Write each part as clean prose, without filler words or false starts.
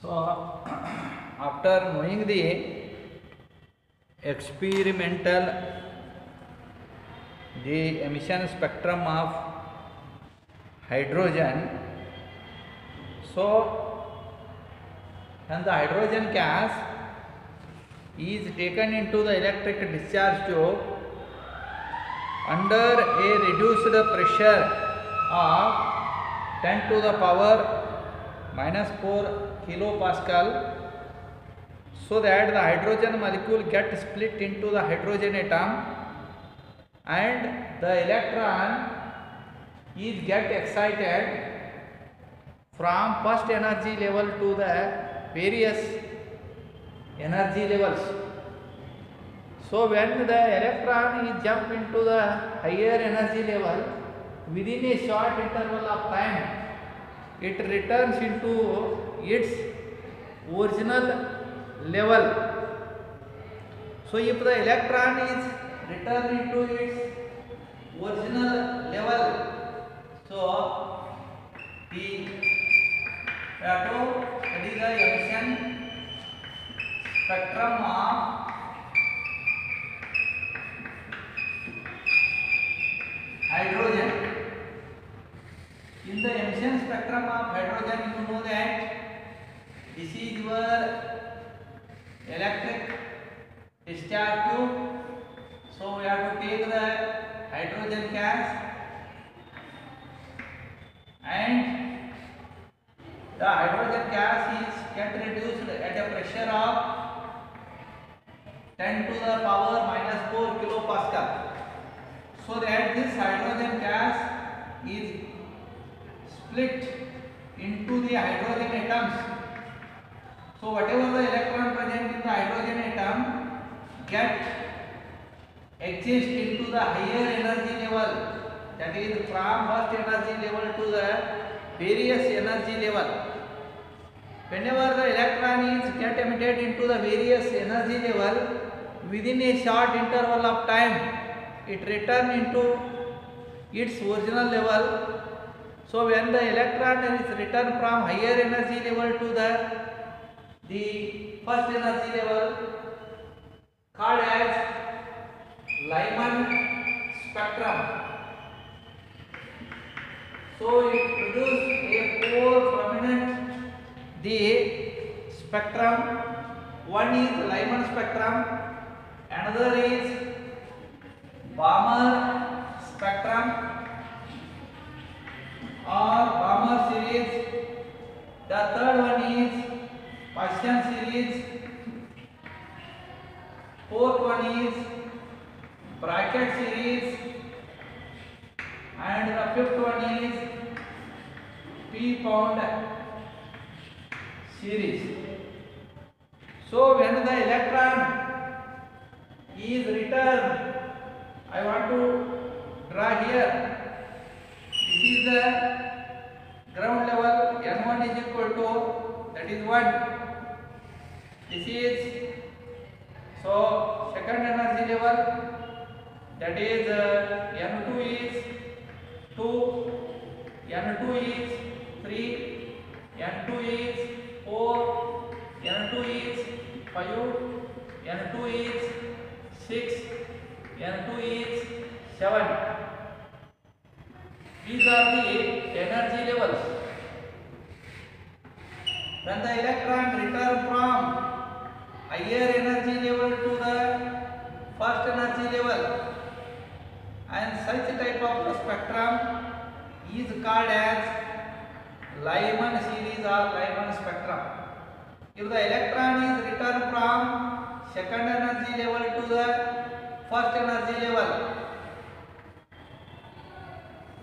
So, after knowing the experimental the emission spectrum of hydrogen, so when the hydrogen gas is taken into the electric discharge tube under a reduced pressure of 10 to the power -4 kilopascal, so that the hydrogen molecule gets split into the hydrogen atom and the electron is get excited from first energy level to the various energy levels. So when the electron is jump into the higher energy level, within a short interval of time it returns into its original level. So if the electron is returned into its original level, so the that is the emission spectrum of hydrogen. In the emission spectrum of hydrogen, you know that this is your electric discharge tube. So we have to take the hydrogen gas and the hydrogen gas is get reduced at a pressure of 10 to the power -4 kilopascal, so that this hydrogen gas is split into the hydrogen atoms. So whatever the electron present in the hydrogen atom get exist into the higher energy level, that is from first energy level to the various energy level. Whenever the electron is get emitted into the various energy level, within a short interval of time it return into its original level. So when the electron is returned from higher energy level to the first energy level, called as Lyman spectrum. So it produces a four prominent the spectrum. One is Lyman spectrum, another is Balmer spectrum or Balmer series, the third one is Paschen series, fourth one is bracket series, and the fifth one is P-pound series. So when the electron is returned, I want to draw here. This is the ground level, N1 is equal to, that is 1. This is so second energy level, that is N2 is 2, N2 is 3, N2 is 4, N2 is 5, N2 is 6, N2 is 7. These are the energy levels. When the electron return from higher energy level to the first energy level, and such type of spectrum is called as Lyman series or Lyman spectrum. If the electron is returned from second energy level to the first energy level,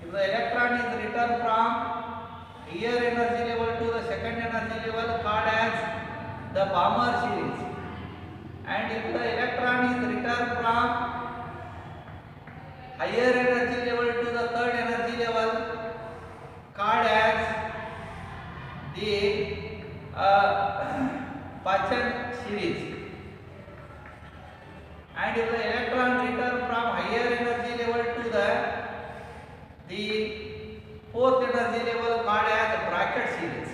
if the electron is returned from higher energy level to the second energy level, called as the Balmer series, and if the electron is returned from higher energy level to the third energy level, called as the Paschen series, and if the electron return from higher energy level to the fourth energy level, called as bracket series.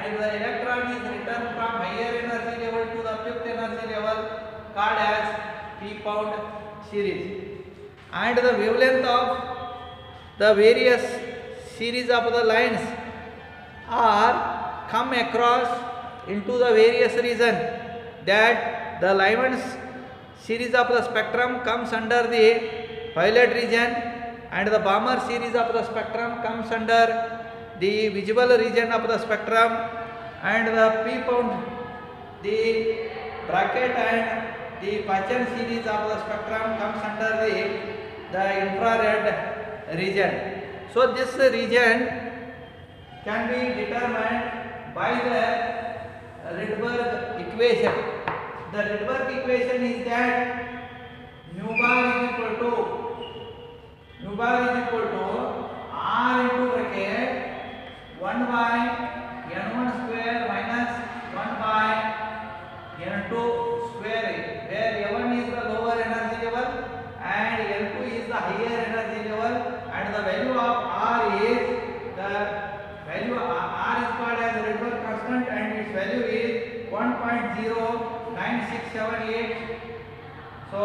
and if the electron is returned from higher energy level to the fifth energy level called as p-bound series. And the wavelength of the various series of the lines are come across into the various region, that the Lyman's series of the spectrum comes under the violet region and the Balmer series of the spectrum comes under the visible region of the spectrum, and the p-bound, the bracket and the Paschen series of the spectrum comes under the infrared region. So this region can be determined by the Rydberg equation. The Rydberg equation is that nu bar is equal to r into bracket 1 by n1 square minus 1 by n2 square, where n1 is the lower energy level and n2 is the higher energy level, and the value of r is called as Rydberg constant, and its value is 1.09678, so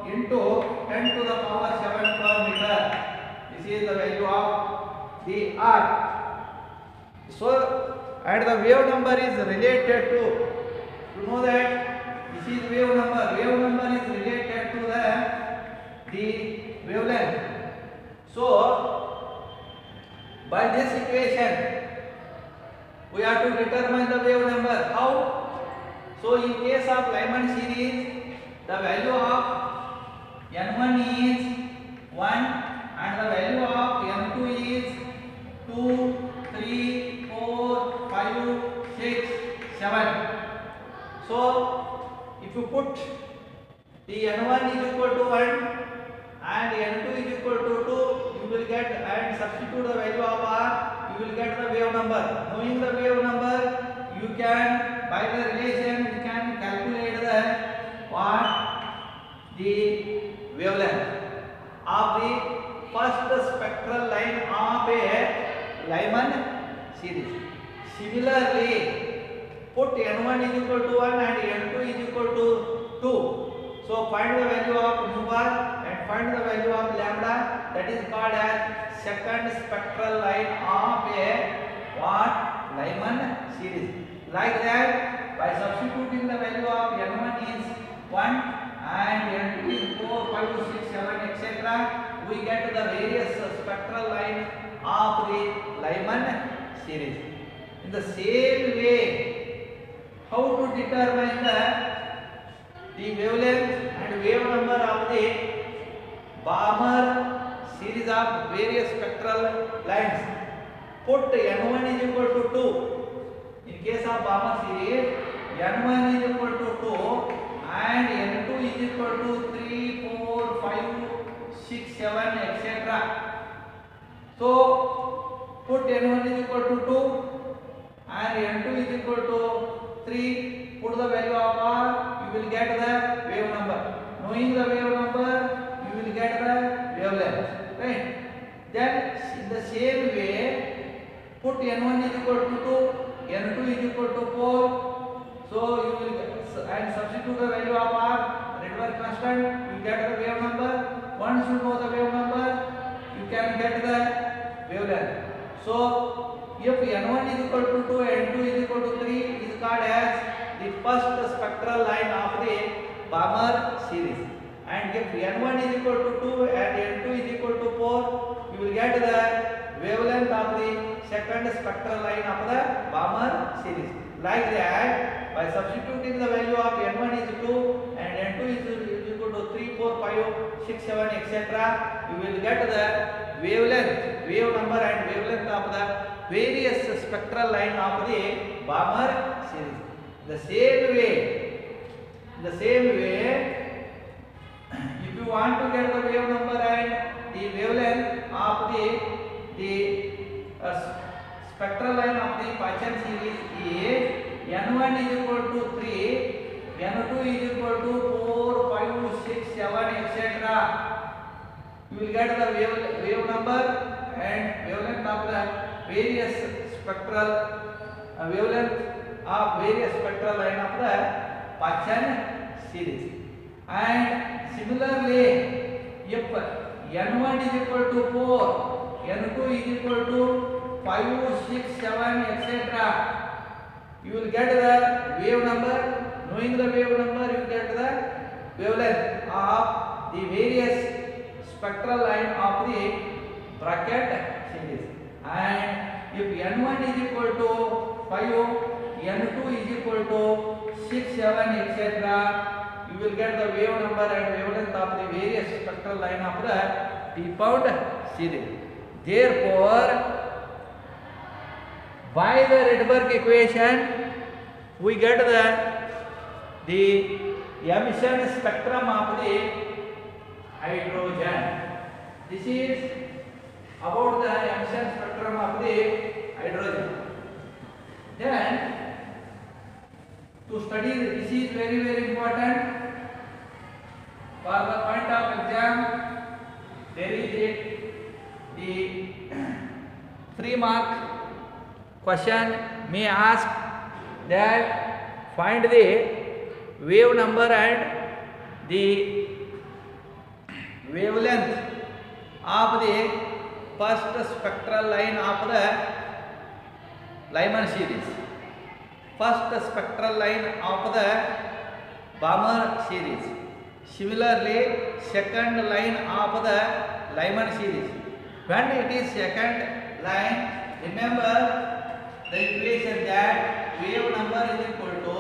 into 10 to the power 7 per meter. This is the value of the r. So and the wave number is related to know that this is wave number is related to the wavelength. So by this equation we have to determine the wave number. How? So in case of Lyman series, the value of n1 is 1 and the value of n2 is 2, 3, 4, 5, 6, 7. So if you put the n1 is equal to 1 and n2 is equal to 2, you will get, and substitute the value of r, you will get the wave number. Knowing the wave number, you can, by the relation, you can calculate the wavelength of the first spectral line of a Lyman series. Similarly, put n1 is equal to 1 and n2 is equal to 2. So find the value of nu bar and find the value of lambda. That is called as second spectral line of a Lyman series. Like that, by substituting the value of n1 is 1 and n2 is 4, 5, 6, 7, etc., we get the various spectral line of the Lyman series. In the same way, how to determine the wavelength and wave number of the Balmer series of various spectral lines? Put n1 is equal to 2. In case of Balmer series, n1 is equal to 2 and n2 is equal to 3, 4, 5, 6, 7, etc. So put n1 is equal to 2 and n2 is equal to 3. Put the value of r, you will get the wave number. Knowing the wave number, you will get the wavelength. Right? Then in the same way, put n1 is equal to 2, n2 is equal to 4. So you will and substitute the value of r, Rydberg constant, you get the wave number. Once you know the wave number, you can get the wavelength. So if n1 is equal to 2 and n2 is equal to 3, is called as the first spectral line of the Balmer series. And if n1 is equal to 2 and n2 is equal to 4, you will get the wavelength of the second spectral line of the Balmer series. Like that, by substituting the value of n1 is 2 and n2 is equal to 3, 4, 5, 6, 7, etc., you will get the wavelength, wave number and wavelength of the various spectral line of the Balmer series. The same way, if you want to get the wave number and the wavelength of the spectral line of the Paschen series is n1 is equal to 3, n2 is equal to 4, 5, 6, 7, etc. You will get the wave number and wavelength of the various spectral wavelength of various spectral line of the Paschen series. And similarly, if N1 is equal to 4, N2 is equal to 5, 6, 7, etc., you will get the wave number. Knowing the wave number, you get the wavelength of the various spectral line of the bracket series. And if N1 is equal to 5, N2 is equal to 6, 7, etc., you will get the wave number and wavelength of the various spectral line of the T-bound series. Therefore, by the Rydberg equation, we get the emission spectrum of the hydrogen. This is about the emission spectrum of the hydrogen. Then, to study this is very important for the point of exam. There is the 3-mark question may ask that find the wave number and the wavelength of the first spectral line of the Lyman series, first spectral line of the Balmer series. Similarly, second line of the Lyman series. When it is second line, remember the equation that wave number is equal to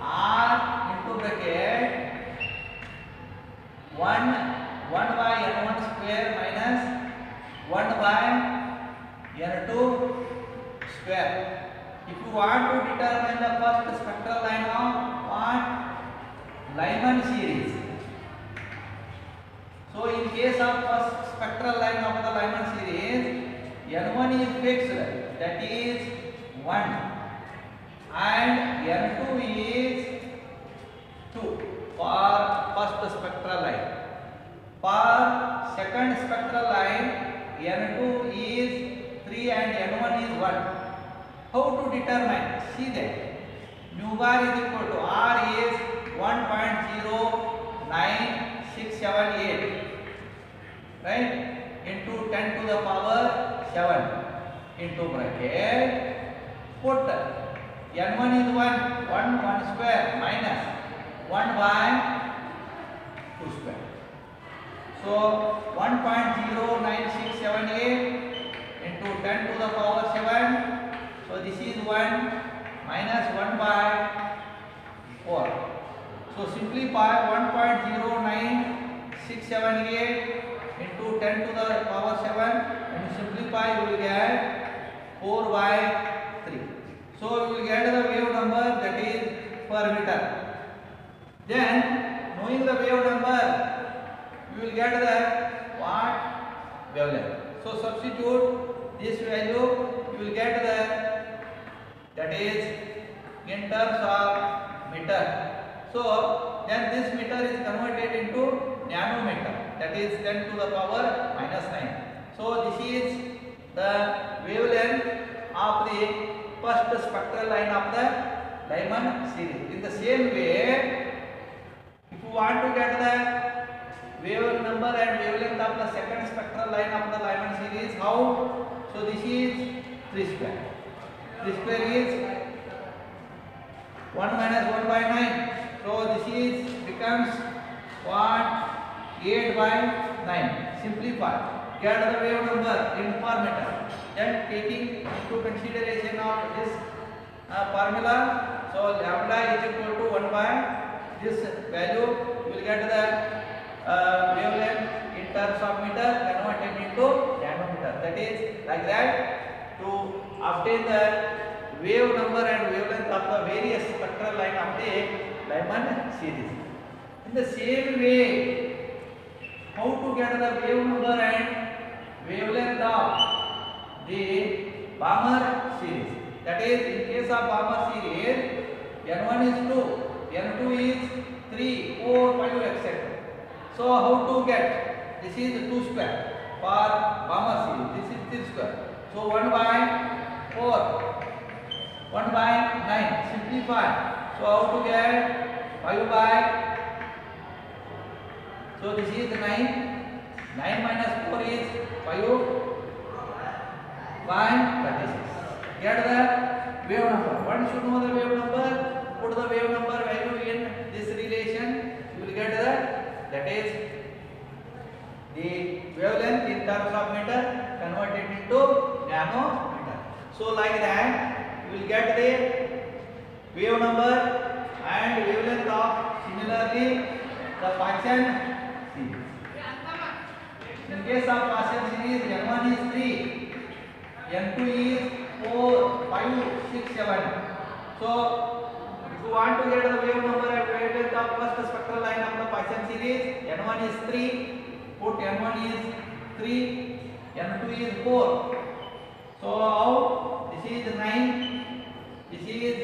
R into bracket 1 by N1 square minus 1 by N2 square. If you want to determine the first spectral line of what? Lyman series. So in case of first spectral line of the Lyman series, N1 is fixed, that is 1, and N2 is 2 for first spectral line. For second spectral line, N2 is 3 and N1 is 1. How to determine? See that mu bar is equal to R is 1.09678, right, into 10 to the power 7 into bracket, put N1 is 1 square minus 1 by 2 square. So 1.09678 into 10 to the power 7. So this is 1 minus 1 by 4. So simplify 1.09678 into 10 to the power 7 and simplify, you will get 4 by 3. So you will get the wave number, that is per meter. Then knowing the wave number, you will get the what? Wavelength. So substitute this value, you will get the, that is in terms of meter. So then this meter is converted into nanometer, that is 10 to the power minus 9. So this is the wavelength of the first spectral line of the Lyman series. In the same way, if you want to get the wave number and wavelength of the second spectral line of the Lyman series, how? So this is 3 square. 3 square is 1 minus 1 by 9. So this is becomes what? 8 by 9. Simplify. Get the wave number in per meter. Then taking into consideration of this formula, so lambda is equal to 1 by this value, you will get the wavelength in terms of meter converted into nanometer. That is like that to obtain the wave number and wavelength of the various spectral line of the Lyman series. In the same way, how to get the wave number and wavelength of the Balmer series? That is, in case of Balmer series, N1 is 2, N2 is 3, 4, 5, etc. So how to get? This is 2 square for Balmer series. This is 3 square. So 1 by 4 1 by 9. Simplify. So how to get 5 by, so this is 9. 9 minus 4 is 5. 36. Get the wave number. One should know the wave number. Put the wave number value in this relation. You will get that is the wavelength in terms of meter converted into nanometer. So like that you will get the wave number and wavelength of similarly the Paschen series. In case of Paschen series, N1 is 3, N2 is 4, 5, 6, 7. So if you want to get the wave number and wavelength of first spectral line of the Paschen series, N1 is 3. Put N1 is 3, N2 is 4. So how? This is 9, this is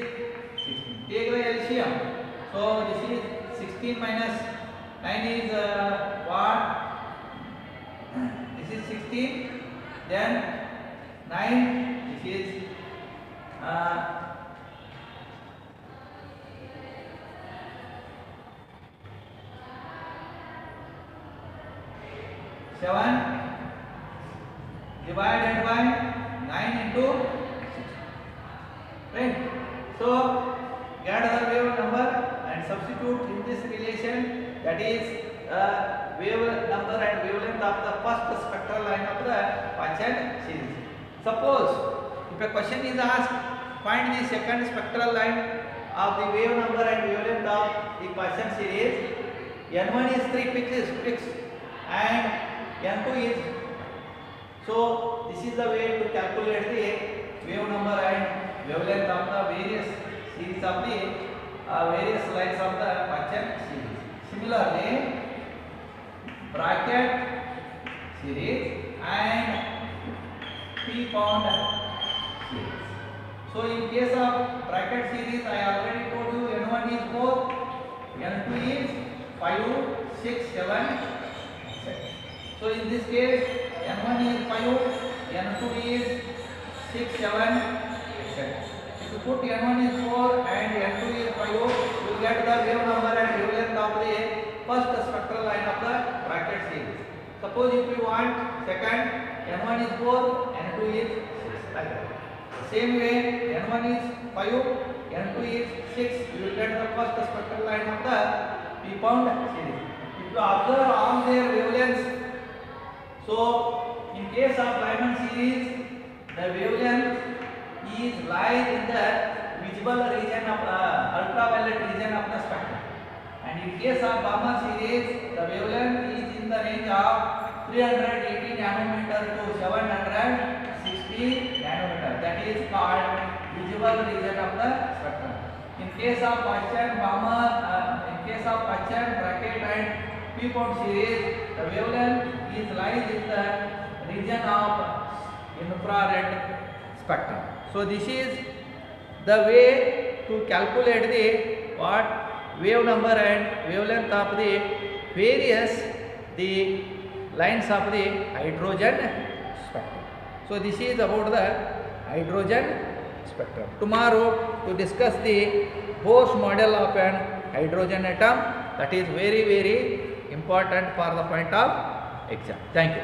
16. Take the LCM. So this is 16 minus 9 is what? This is 16. Then 9. This is 7 divided by 9 into 6. Right? So get the wave number and substitute in this relation, that is wave number and wavelength of the first spectral line of the Paschen series. Suppose if a question is asked, find the second spectral line of the wave number and wavelength of the Paschen series. N1 is 3 fixed and N2 is, so this is the way to calculate the wave number and wavelength of the various series of the various lines of the Paschen series. Similarly, bracket series and P-bound series. So in case of bracket series, I already told you N1 is 4, N2 is 5, 6, 7. So in this case, N1 is 5, N2 is 6, 7, etc. If you put N1 is 4 and N2 is 5, you will get the wave number and wavelength of the first spectral line of the bracket series. Suppose if you want second, N1 is 4, N2 is 6, like that. Same way, N1 is 5, N2 is 6, you will get the first spectral line of the P-bound series. If you observe all their wavelengths, so in case of Lyman series, the wavelength is lies in the visible region of ultraviolet region of the spectrum, and in case of Balmer series, the wavelength is in the range of 380 nanometer to 760 nanometer. That is called visible region of the spectrum. In case of Paschen, Balmer, in case of Paschen, bracket and P-bound series, the wavelength is lies in the region of infrared spectrum. So this is the way to calculate the what wave number and wavelength of the various the lines of the hydrogen spectrum. So this is about the hydrogen spectrum. Tomorrow to discuss the Bohr's model of an hydrogen atom, that is very important for the point of exam. Thank you.